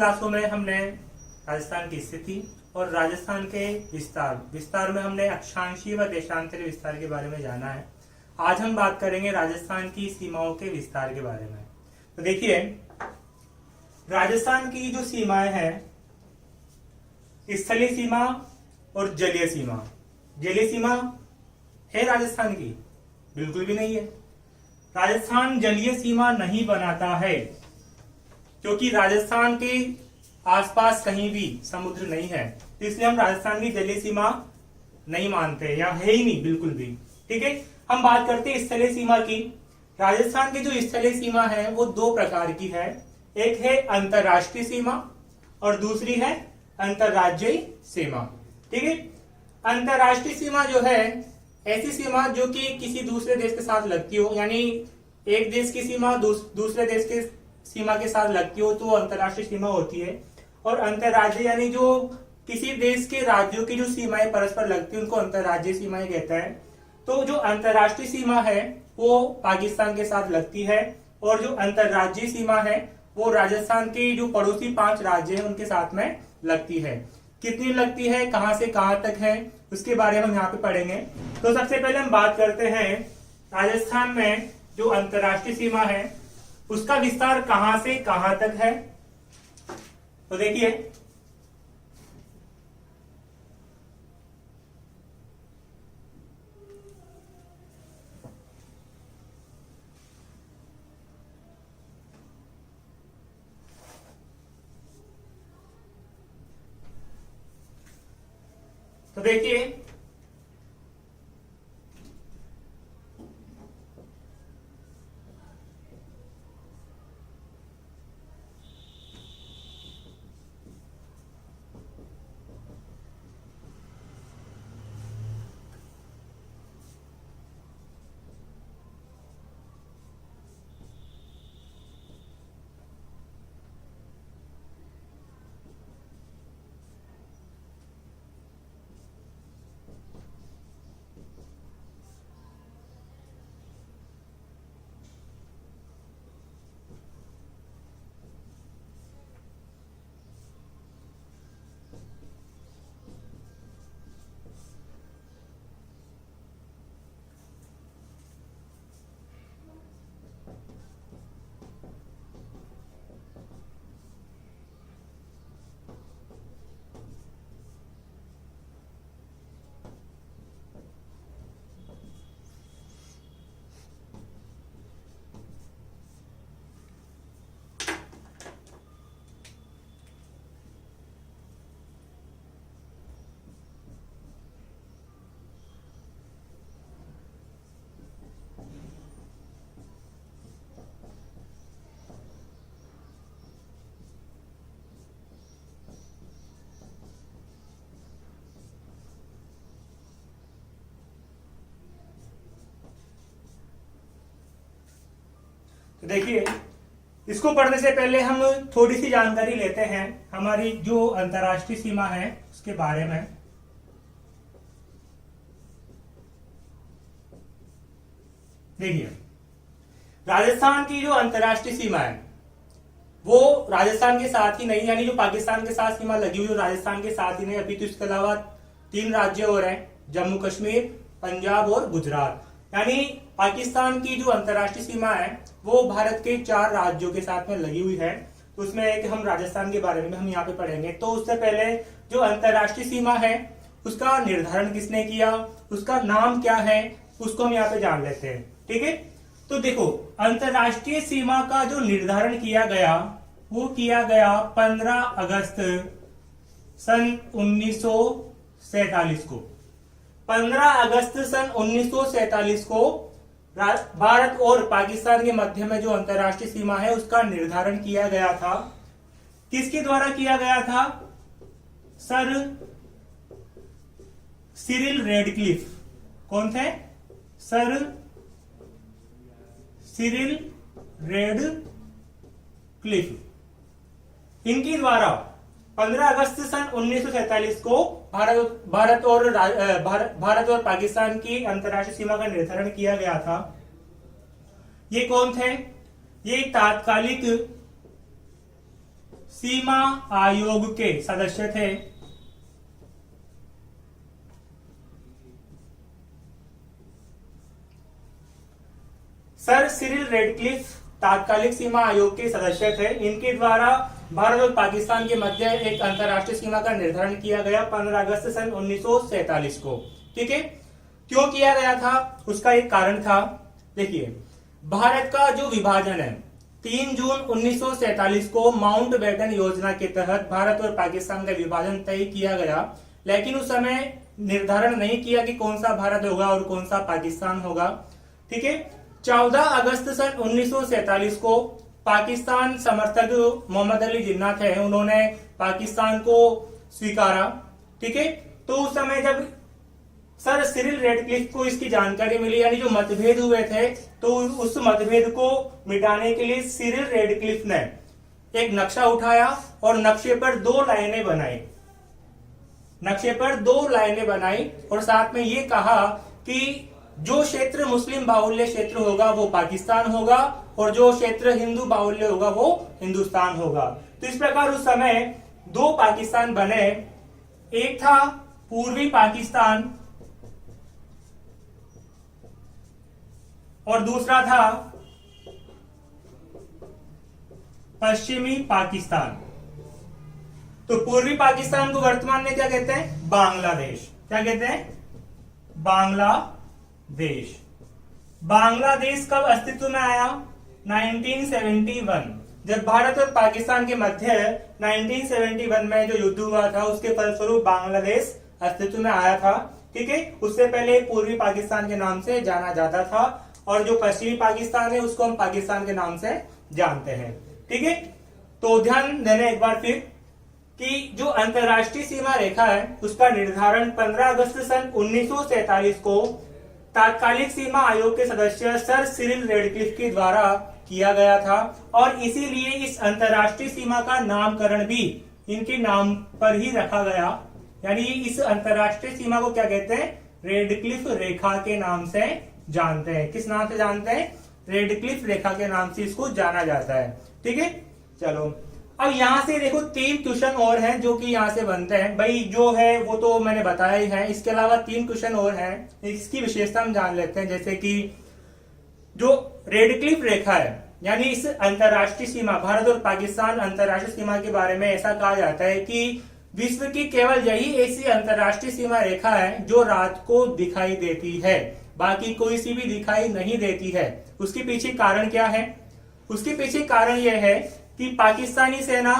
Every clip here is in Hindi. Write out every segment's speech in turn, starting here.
क्लासों में हमने राजस्थान की स्थिति और राजस्थान के विस्तार में हमने अक्षांशीय व देशांतरी विस्तार के बारे में जाना है। आज हम बात करेंगे राजस्थान की सीमाओं के विस्तार के बारे में। तो देखिए, राजस्थान की जो सीमाएं हैं, स्थलीय सीमा और जलीय सीमा। जलीय सीमा है राजस्थान की? बिल्कुल भी नहीं है। राजस्थान जलीय सीमा नहीं बनाता है क्योंकि राजस्थान के आसपास कहीं भी समुद्र नहीं है, इसलिए हम राजस्थान की जलीय सीमा नहीं मानते या है ही नहीं बिल्कुल भी। ठीक है, हम बात करते हैं स्थलीय सीमा की। राजस्थान की जो स्थलीय सीमा है वो दो प्रकार की है। एक है अंतरराष्ट्रीय सीमा और दूसरी है अंतरराज्यीय सीमा। ठीक है, अंतरराष्ट्रीय सीमा जो है ऐसी सीमा जो कि किसी दूसरे देश के साथ लगती हो, यानी एक देश की सीमा दूसरे देश के सीमा के साथ लगती हो तो वो अंतरराष्ट्रीय सीमा होती है। और अंतरराज्य यानी जो किसी देश के राज्यों की जो सीमाएं परस्पर लगती है उनको अंतरराज्यीय सीमाएं कहता है। तो जो अंतरराष्ट्रीय सीमा है वो पाकिस्तान के साथ लगती है और जो अंतरराज्यीय सीमा है वो राजस्थान के जो पड़ोसी 5 राज्य हैं उनके साथ में लगती है। कितनी लगती है, कहां से कहां तक है, उसके बारे में हम यहाँ पे पढ़ेंगे। तो सबसे पहले हम बात करते हैं राजस्थान में जो अंतरराष्ट्रीय सीमा है उसका विस्तार कहां से कहां तक है। तो देखिए, तो देखिए तो देखिए, इसको पढ़ने से पहले हम थोड़ी सी जानकारी लेते हैं हमारी जो अंतरराष्ट्रीय सीमा है उसके बारे में। देखिए, राजस्थान की जो अंतरराष्ट्रीय सीमा है वो राजस्थान के साथ ही नहीं, यानी जो पाकिस्तान के साथ सीमा लगी हुई राजस्थान के साथ ही नहीं, अभी तो इसके अलावा 3 राज्य और हैं, जम्मू कश्मीर, पंजाब और गुजरात। यानी पाकिस्तान की जो अंतरराष्ट्रीय सीमा है वो भारत के 4 राज्यों के साथ में लगी हुई है। तो उसमें एक हम राजस्थान के बारे में हम यहाँ पे पढ़ेंगे। तो उससे पहले जो अंतरराष्ट्रीय सीमा है उसका निर्धारण किसने किया, उसका नाम क्या है, उसको हम यहाँ पे जान लेते हैं। ठीक है, तो देखो, अंतरराष्ट्रीय सीमा का जो निर्धारण किया गया वो किया गया 15 अगस्त सन 1947 को। 15 अगस्त सन 1947 को भारत और पाकिस्तान के मध्य में जो अंतरराष्ट्रीय सीमा है उसका निर्धारण किया गया था। किसके द्वारा किया गया था? Sir Cyril Radcliffe. कौन थे? Sir Cyril Radcliffe. इनके द्वारा 15 अगस्त सन 1947 को भारत और पाकिस्तान की अंतरराष्ट्रीय सीमा का निर्धारण किया गया था। ये कौन थे? ये तात्कालिक सीमा आयोग के सदस्य थे। सर सिरिल रेडक्लिफ तात्कालिक सीमा आयोग के सदस्य थे। इनके द्वारा भारत और पाकिस्तान के मध्य एक अंतरराष्ट्रीय सीमा का निर्धारण किया गया 15 अगस्त सन 1947 को। ठीक है, क्यों किया गया था, उसका एक कारण था। देखिए, भारत का जो विभाजन है 3 जून 1947 को माउंटबेटन योजना के तहत भारत और पाकिस्तान का विभाजन तय किया गया, लेकिन उस समय निर्धारण नहीं किया कि कौन सा भारत होगा और कौन सा पाकिस्तान होगा। ठीक है, 14 अगस्त सन 1947 को पाकिस्तान समर्थक मोहम्मद अली जिन्ना थे, उन्होंने पाकिस्तान को स्वीकारा। ठीक है, तो उस समय जब सर सिरिल रेडक्लिफ को इसकी जानकारी मिली, यानी जो मतभेद हुए थे, तो उस मतभेद को मिटाने के लिए सिरिल रेडक्लिफ ने एक नक्शा उठाया और नक्शे पर 2 लाइनें बनाई। नक्शे पर 2 लाइनें बनाई और साथ में ये कहा कि जो क्षेत्र मुस्लिम बाहुल्य क्षेत्र होगा वो पाकिस्तान होगा और जो क्षेत्र हिंदू बाहुल्य होगा वो हिंदुस्तान होगा। तो इस प्रकार उस समय 2 पाकिस्तान बने। एक था पूर्वी पाकिस्तान और दूसरा था पश्चिमी पाकिस्तान। तो पूर्वी पाकिस्तान को वर्तमान में क्या कहते हैं, बांग्लादेश। क्या कहते हैं, बांग्लादेश। बांग्लादेश कब अस्तित्व में आया, 1971। जब भारत और पाकिस्तान के मध्य 1971 में जो युद्ध हुआ था, उसके फलस्वरूप बांग्लादेश अस्तित्व में आया था। ठीक है, उससे पहले पूर्वी पाकिस्तान के नाम से जाना जाता था और जो पश्चिमी पाकिस्तान है उसको हम पाकिस्तान के नाम से जानते हैं। ठीक है, तो ध्यान देना एक बार फिर कि जो अंतरराष्ट्रीय सीमा रेखा है उसका निर्धारण 15 अगस्त सन 1947 को तात्कालिक सीमा आयोग के सदस्य सर सिरिल रेडक्लिफ के द्वारा किया गया था और इसीलिए इस अंतरराष्ट्रीय सीमा का नामकरण भी इनके नाम पर ही रखा गया। यानी इस अंतरराष्ट्रीय सीमा को क्या कहते हैं, रेडक्लिफ रेखा के नाम से जानते हैं। किस नाम से जानते हैं, रेडक्लिफ रेखा के नाम से इसको जाना जाता है। ठीक है, चलो अब यहां से देखो 3 क्वेश्चन और हैं जो कि यहां से बनते हैं। भाई जो है वो तो मैंने बताया ही है, इसके अलावा 3 क्वेश्चन और हैं, इसकी विशेषता हम जान लेते हैं। जैसे कि जो रेडक्लिफ रेखा है, यानी इस अंतरराष्ट्रीय सीमा, भारत और पाकिस्तान अंतरराष्ट्रीय सीमा के बारे में ऐसा कहा जाता है कि विश्व की केवल यही ऐसी अंतरराष्ट्रीय सीमा रेखा है जो रात को दिखाई देती है, बाकी कोई सी भी दिखाई नहीं देती है। उसके पीछे कारण क्या है, उसके पीछे कारण यह है कि पाकिस्तानी सेना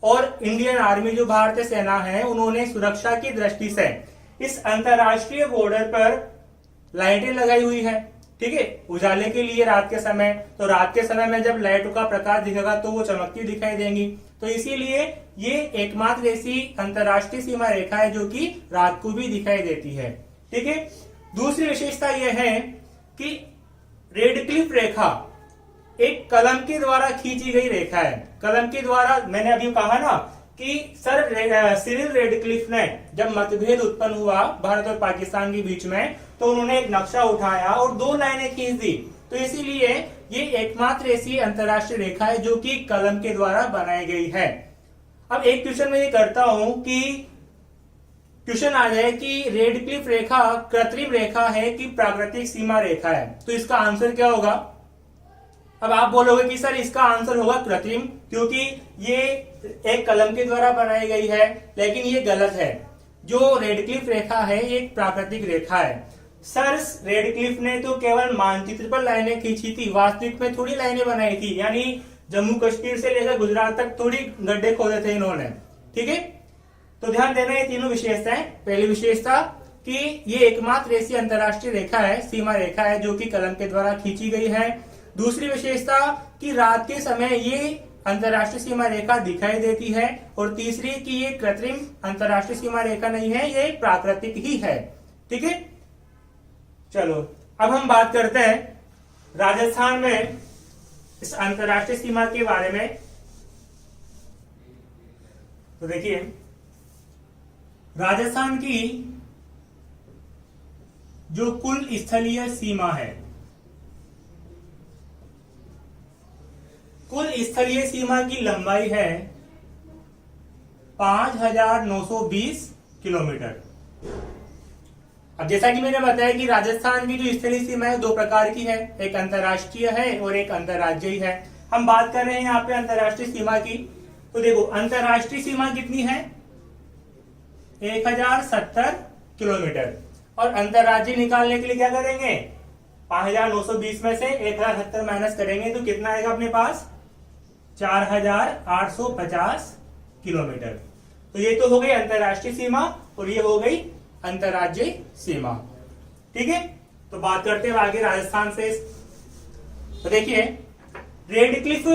और इंडियन आर्मी जो भारतीय सेना है, उन्होंने सुरक्षा की दृष्टि से इस अंतरराष्ट्रीय बॉर्डर पर लाइटें लगाई हुई है। ठीक है, उजाले के लिए रात के समय। तो रात के समय में जब लाइटों का प्रकाश दिखेगा तो वो चमकती दिखाई देंगी। तो इसीलिए ये एकमात्र ऐसी अंतरराष्ट्रीय सीमा रेखा है जो कि रात को भी दिखाई देती है। ठीक है, दूसरी विशेषता यह है कि रेडक्लिफ रेखा एक कलम के द्वारा खींची गई रेखा है। कलम के द्वारा, मैंने अभी कहा ना कि सर सिरिल रेडक्लिफ ने जब मतभेद उत्पन्न हुआ भारत और पाकिस्तान के बीच में, तो उन्होंने एक नक्शा उठाया और 2 लाइनें खींच दी। तो इसीलिए ये एकमात्र ऐसी अंतरराष्ट्रीय रेखा है जो कि कलम के द्वारा बनाई गई है। अब एक क्वेश्चन मैं ये करता हूं कि क्वेश्चन आ जाए कि रेडक्लिफ रेखा कृत्रिम रेखा है कि प्राकृतिक सीमा रेखा है, तो इसका आंसर क्या होगा। अब आप बोलोगे कि सर इसका आंसर होगा कृत्रिम, क्योंकि ये एक कलम के द्वारा बनाई गई है, लेकिन ये गलत है। जो रेडक्लिफ रेखा है ये एक प्राकृतिक रेखा है। सर रेडक्लिफ ने तो केवल मानचित्र पर लाइनें खींची थी, वास्तविक में थोड़ी लाइनें बनाई थी। यानी जम्मू कश्मीर से लेकर गुजरात तक थोड़ी गड्ढे खोदे थे इन्होंने। ठीक है, तो ध्यान देना ये तीनों विशेषताएं। पहली विशेषता कि ये एकमात्र ऐसी अंतरराष्ट्रीय रेखा है, सीमा रेखा है जो कि कलम के द्वारा खींची गई है। दूसरी विशेषता कि रात के समय ये अंतरराष्ट्रीय सीमा रेखा दिखाई देती है। और तीसरी कि ये कृत्रिम अंतरराष्ट्रीय सीमा रेखा नहीं है, ये प्राकृतिक ही है। ठीक है, चलो अब हम बात करते हैं राजस्थान में इस अंतरराष्ट्रीय सीमा के बारे में। तो देखिए, राजस्थान की जो कुल स्थलीय सीमा है, कुल स्थलीय सीमा की लंबाई है 5,920 किलोमीटर। अब जैसा कि मैंने बताया कि राजस्थान की जो स्थलीय सीमा है दो प्रकार की है, एक अंतर्राष्ट्रीय है और एक अंतर्राज्यीय है। हम बात कर रहे हैं यहाँ पे अंतर्राष्ट्रीय सीमा की। तो देखो अंतर्राष्ट्रीय सीमा कितनी है, 1070 किलोमीटर। और अंतर्राज्यीय निकालने के लिए क्या करेंगे, 5,920 में से 1070 माइनस करेंगे तो कितना आएगा अपने पास, 4,850 किलोमीटर। तो ये तो हो गई अंतर्राष्ट्रीय सीमा और ये हो गई अंतर्राज्यीय सीमा। ठीक है, तो बात करते हैं आगे राजस्थान से। तो देखिए रेडक्लिफ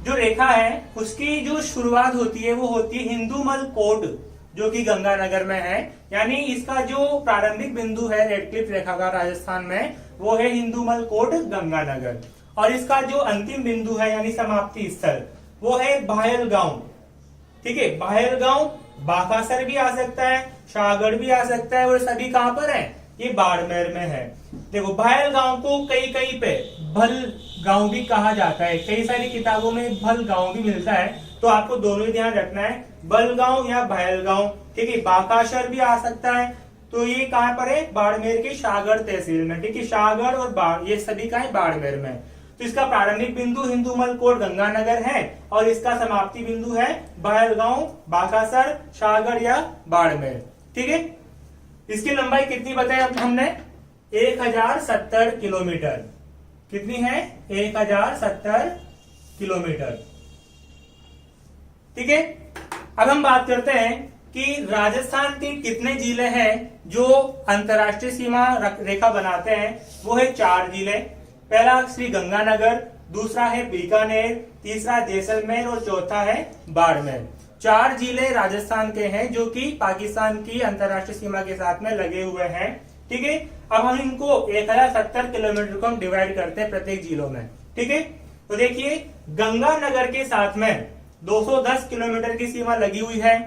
जो रेखा है उसकी जो शुरुआत होती है वो होती है हिंदूमल कोट, जो कि गंगानगर में है। यानी इसका जो प्रारंभिक बिंदु है रेडक्लिफ रेखा का राजस्थान में वो है हिंदूमल कोट गंगानगर, और इसका जो अंतिम बिंदु है यानी समाप्ति स्थल वो है भायलगांव। ठीक है, भायलगांव बाकासर भी आ सकता है, शाहगढ़ भी आ सकता है, और सभी कहां पर है, ये बाड़मेर में है। देखो भायलगांव को कई पे भल गांव भी कहा जाता है, कई सारी किताबों में भल गांव भी मिलता है, तो आपको दोनों ही ध्यान रखना है, बलगांव या भायलगांव। ठीक है, बाकासर भी आ सकता है, तो ये कहां पर है, बाड़मेर के शाहगढ़ तहसील में। ठीक है, शाहगढ़ और ये सभी का है बाड़मेर में। तो इसका प्रारंभिक बिंदु हिंदूमल कोट गंगानगर है और इसका समाप्ति बिंदु है भायलगांव, बाकासर, शाहगढ़ या बाड़मेर। ठीक है, इसकी लंबाई कितनी बताई अब हमने, 1070 किलोमीटर। कितनी है, 1070 किलोमीटर। ठीक है, अब हम बात करते हैं कि राजस्थान के कितने जिले हैं जो अंतर्राष्ट्रीय सीमा रेखा बनाते हैं। वो है 4 जिले। पहला श्री गंगानगर, दूसरा है बीकानेर, तीसरा जैसलमेर और चौथा है बाड़मेर। 4 जिले राजस्थान के हैं जो कि पाकिस्तान की अंतर्राष्ट्रीय सीमा के साथ में लगे हुए हैं। ठीक है, अब हम इनको 1070 किलोमीटर को हम डिवाइड करते हैं प्रत्येक जिलों में। ठीक है, तो देखिए गंगानगर के साथ में 210 किलोमीटर की सीमा लगी हुई है,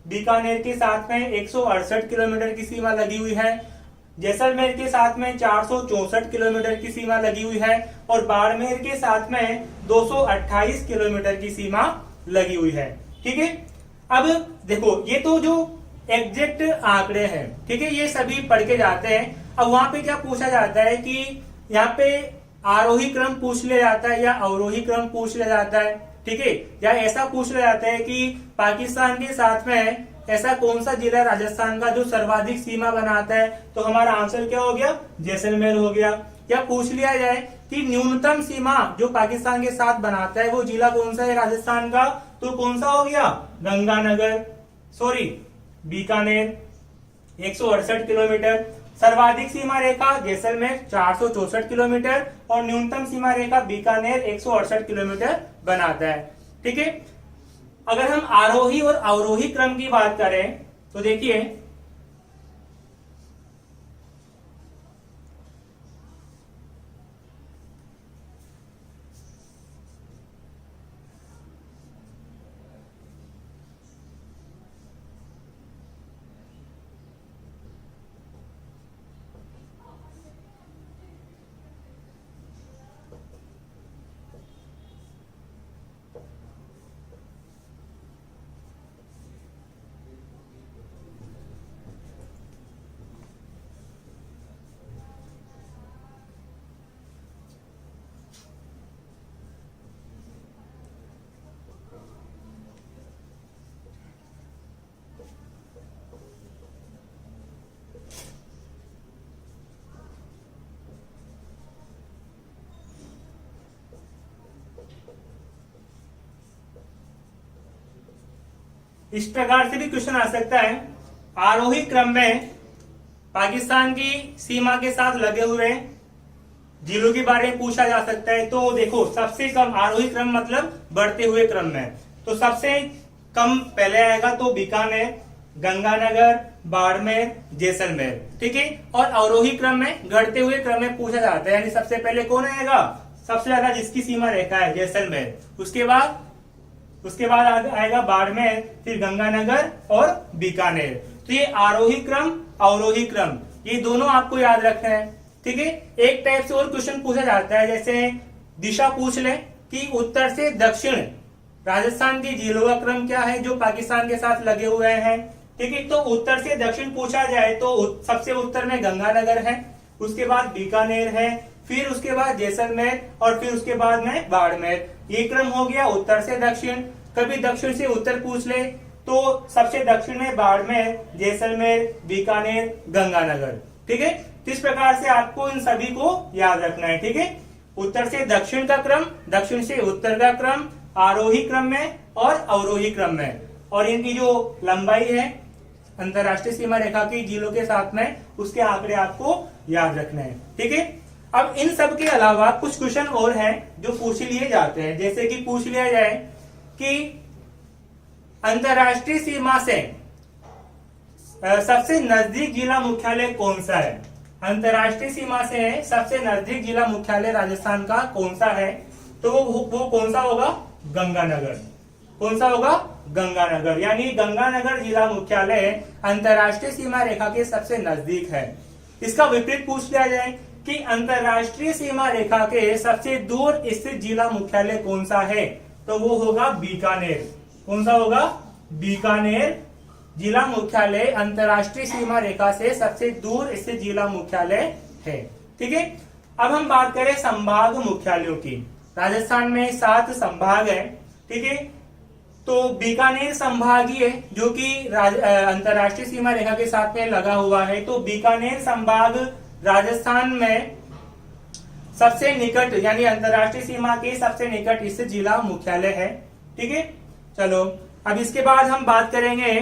बीकानेर के साथ में 168 किलोमीटर की सीमा लगी हुई है, जैसलमेर के साथ में 464 किलोमीटर की सीमा लगी हुई है और बाड़मेर के साथ में 228 किलोमीटर की सीमा लगी हुई है। ठीक है, अब देखो ये तो जो एग्जैक्ट आंकड़े हैं, ठीक है, ये सभी पढ़ के जाते हैं। अब वहां पे क्या पूछा जाता है कि यहाँ पे आरोही क्रम पूछ लिया जाता है या अवरोही क्रम पूछ लिया जाता है। ठीक है, या ऐसा पूछ लिया जाता है कि पाकिस्तान के साथ में ऐसा कौन सा जिला राजस्थान का जो सर्वाधिक सीमा बनाता है, तो हमारा आंसर क्या हो गया, जैसलमेर हो गया। या पूछ लिया जाए कि न्यूनतम सीमा जो पाकिस्तान के साथ बनाता है वो जिला कौन सा है राजस्थान का, तो कौन सा हो गया, गंगानगर, सॉरी बीकानेर 168 किलोमीटर। सर्वाधिक सीमा रेखा जैसलमेर 464 किलोमीटर और न्यूनतम सीमा रेखा बीकानेर 168 किलोमीटर बनाता है। ठीक है, अगर हम आरोही और अवरोही क्रम की बात करें तो देखिए इस प्रकार से भी क्वेश्चन आ सकता है। आरोही क्रम में पाकिस्तान की सीमा के साथ लगे हुए जिलों के बारे में पूछा जा सकता है। तो देखो सबसे कम आरोही क्रम मतलब बढ़ते हुए क्रम में, तो सबसे कम पहले आएगा तो बीकानेर, गंगानगर, बाड़मेर, जैसलमेर। ठीक है, और अवरोही क्रम में घटते हुए क्रम में पूछा जाता है, यानी सबसे पहले कौन आएगा, सबसे ज्यादा जिसकी सीमा रेखा है जैसलमेर, उसके बाद आएगा बाड़मेर, फिर गंगानगर और बीकानेर। तो ये आरोही क्रम अवरोही क्रम ये दोनों आपको याद रखना है। ठीक है, एक टाइप से और क्वेश्चन पूछा जाता है, जैसे दिशा पूछ ले कि उत्तर से दक्षिण राजस्थान के जिलों का क्रम क्या है जो पाकिस्तान के साथ लगे हुए हैं। ठीक है, तो उत्तर से दक्षिण पूछा जाए तो सबसे उत्तर में गंगानगर है, उसके बाद बीकानेर है, फिर उसके बाद जैसलमेर और फिर उसके बाद में बाड़मेर। ये क्रम हो गया उत्तर से दक्षिण। कभी दक्षिण से उत्तर पूछ ले तो सबसे दक्षिण में बाड़मेर, जैसलमेर, बीकानेर, गंगानगर। ठीक है, इस प्रकार से आपको इन सभी को याद रखना है। ठीक है, उत्तर से दक्षिण का क्रम, दक्षिण से उत्तर का क्रम, आरोही क्रम में और अवरोही क्रम में, और इनकी जो लंबाई है अंतरराष्ट्रीय सीमा रेखा की जिलों के साथ में, उसके आंकड़े आपको याद रखने हैं। ठीक है, अब इन सब के अलावा कुछ क्वेश्चन और हैं जो पूछ लिए जाते हैं। जैसे कि पूछ लिया जाए कि अंतरराष्ट्रीय सीमा से सबसे नजदीक जिला मुख्यालय कौन सा है। अंतरराष्ट्रीय सीमा से सबसे नजदीक जिला मुख्यालय राजस्थान का कौन सा है, तो वो कौन सा होगा, गंगानगर। कौन सा होगा, गंगानगर। यानी गंगानगर जिला मुख्यालय अंतरराष्ट्रीय सीमा रेखा के सबसे नजदीक है। इसका विपरीत पूछ लिया जाए कि अंतरराष्ट्रीय सीमा रेखा के सबसे दूर स्थित जिला मुख्यालय कौन सा है, तो वो होगा बीकानेर। कौन सा होगा, बीकानेर जिला मुख्यालय अंतरराष्ट्रीय सीमा रेखा से सबसे दूर स्थित जिला मुख्यालय है। ठीक है, अब हम बात करें संभाग मुख्यालयों की। राजस्थान में 7 संभाग है। ठीक है, तो बीकानेर संभागीय जो कि अंतरराष्ट्रीय सीमा रेखा के साथ में लगा हुआ है, तो बीकानेर संभाग राजस्थान में सबसे निकट यानी अंतरराष्ट्रीय सीमा के सबसे निकट स्थित जिला मुख्यालय है। ठीक है, चलो अब इसके बाद हम बात करेंगे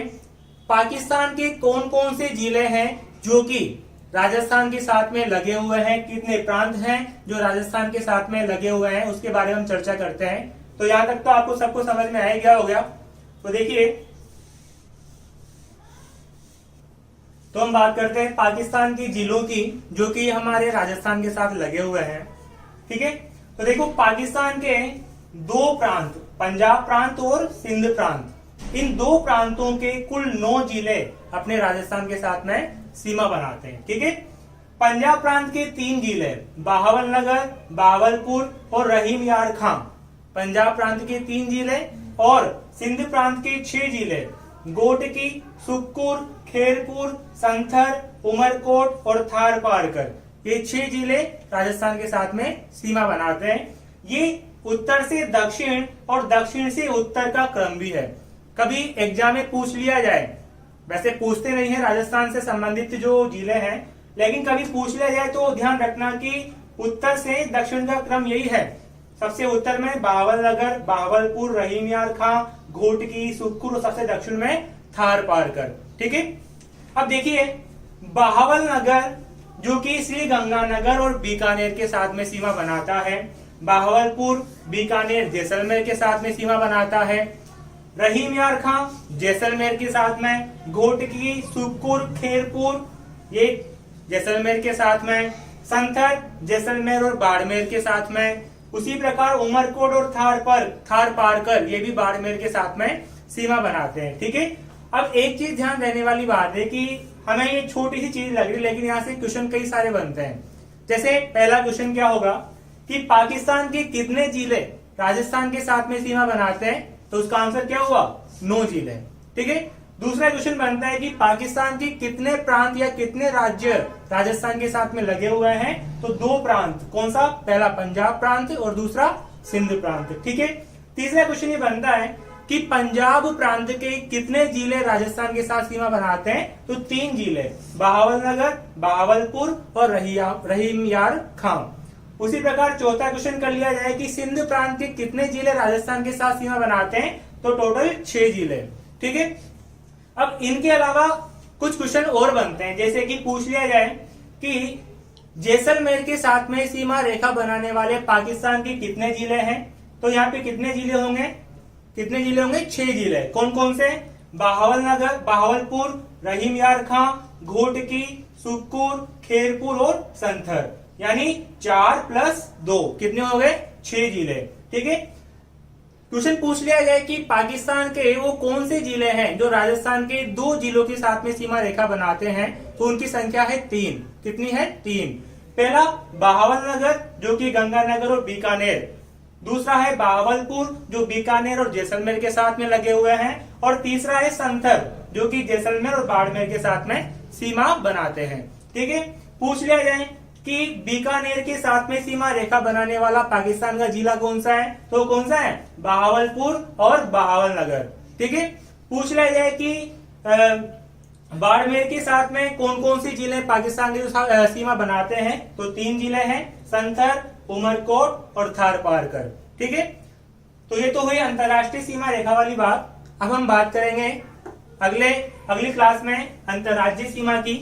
पाकिस्तान के कौन कौन से जिले हैं जो कि राजस्थान के साथ में लगे हुए हैं, कितने प्रांत हैं जो राजस्थान के साथ में लगे हुए हैं, उसके बारे में हम चर्चा करते हैं। तो यहां तक तो आपको सबको समझ में आ गया हो गया। तो देखिए, तो हम बात करते हैं पाकिस्तान के जिलों की जो कि हमारे राजस्थान के साथ लगे हुए हैं। ठीक है, तो देखो पाकिस्तान के 2 प्रांत, पंजाब प्रांत और सिंध प्रांत, इन 2 प्रांतों के कुल 9 जिले अपने राजस्थान के साथ में सीमा बनाते हैं। ठीक है, पंजाब प्रांत के 3 जिले बहावलनगर, बावलपुर और रहीम यार खां, पंजाब प्रांत के 3 जिले, और सिंध प्रांत के 6 जिले गोटकी, सुक्कुर, खेरपुर, संथर, उमरकोट और थार पारकर, ये 6 जिले राजस्थान के साथ में सीमा बनाते हैं। ये उत्तर से दक्षिण और दक्षिण से उत्तर का क्रम भी है। कभी एग्जाम में पूछ लिया जाए, वैसे पूछते नहीं है राजस्थान से संबंधित जो जिले हैं, लेकिन कभी पूछ लिया जाए तो ध्यान रखना कि उत्तर से दक्षिण का क्रम यही है। सबसे उत्तर में बहावलनगर, बावलपुर, रहीम यार खां, घोटकी, सुक्कुर और सबसे दक्षिण में थार पारकर। ठीक है, अब देखिए बहावलनगर जो कि श्री गंगानगर और बीकानेर के साथ में सीमा बनाता है, बहावलपुर बीकानेर जैसलमेर के साथ में सीमा बनाता है, रहीम यार खां जैसलमेर के साथ में, घोटकी, सुक्कुर, खेरपुर ये जैसलमेर के साथ में, संथर जैसलमेर और बाड़मेर के साथ में, उसी प्रकार उमरकोट और थार पारकर ये भी बाड़मेर के साथ में सीमा बनाते हैं। ठीक है, अब एक चीज ध्यान देने वाली बात है कि हमें ये छोटी सी चीज लग रही है, लेकिन यहाँ से क्वेश्चन कई सारे बनते हैं। जैसे पहला क्वेश्चन क्या होगा कि पाकिस्तान के कितने जिले राजस्थान के साथ में सीमा बनाते हैं, तो उसका आंसर क्या हुआ, 9 जिले। ठीक है, दूसरा क्वेश्चन बनता है कि पाकिस्तान के कितने प्रांत या कितने राज्य राजस्थान के साथ में लगे हुए हैं, तो 2 प्रांत, कौन सा, पहला पंजाब प्रांत और दूसरा सिंध प्रांत। ठीक है, तीसरा क्वेश्चन ये बनता है कि पंजाब प्रांत के कितने जिले राजस्थान के साथ सीमा बनाते हैं, तो 3 जिले बहावलनगर, बावलपुर और रहीम यार खां। उसी प्रकार चौथा क्वेश्चन कर लिया जाए कि सिंध प्रांत के कितने जिले राजस्थान के साथ सीमा बनाते हैं, तो टोटल 6 जिले। ठीक है, अब इनके अलावा कुछ क्वेश्चन और बनते हैं, जैसे कि पूछ लिया जाए कि जैसलमेर के साथ में सीमा रेखा बनाने वाले पाकिस्तान के कितने जिले हैं, तो यहाँ पे कितने जिले होंगे, 6 जिले। कौन कौन से, बहावलनगर, बावलपुर, रहीम यार खां, घोटकी, सुक्कुर, खेरपुर और संथर, यानी 4 + 2 कितने हो गए, 6 जिले। ठीक है, क्वेश्चन पूछ लिया जाए कि पाकिस्तान के वो कौन से जिले हैं जो राजस्थान के 2 जिलों के साथ में सीमा रेखा बनाते हैं, तो उनकी संख्या है 3। कितनी है, 3। पहला बहावलनगर जो कि गंगानगर और बीकानेर दूसरा है बहावलपुर जो बीकानेर और जैसलमेर के साथ में लगे हुए हैं, और तीसरा है संथर जो कि जैसलमेर और बाड़मेर के साथ में सीमा बनाते हैं। ठीक है, पूछ लिया जाए कि बीकानेर के साथ में सीमा रेखा बनाने वाला पाकिस्तान का जिला कौन सा है, तो कौन सा है, बहावलपुर और बहावलनगर। ठीक है, पूछ लिया जाए कि बाड़मेर के साथ में कौन कौन सी जिले पाकिस्तान की सीमा बनाते हैं, तो 3 जिले हैं, संथर, उमरकोट और थारपारकर। ठीक है, तो ये तो हुई अंतरराष्ट्रीय सीमा रेखा वाली बात। अब हम बात करेंगे अगली क्लास में अंतरराज्यीय सीमा की।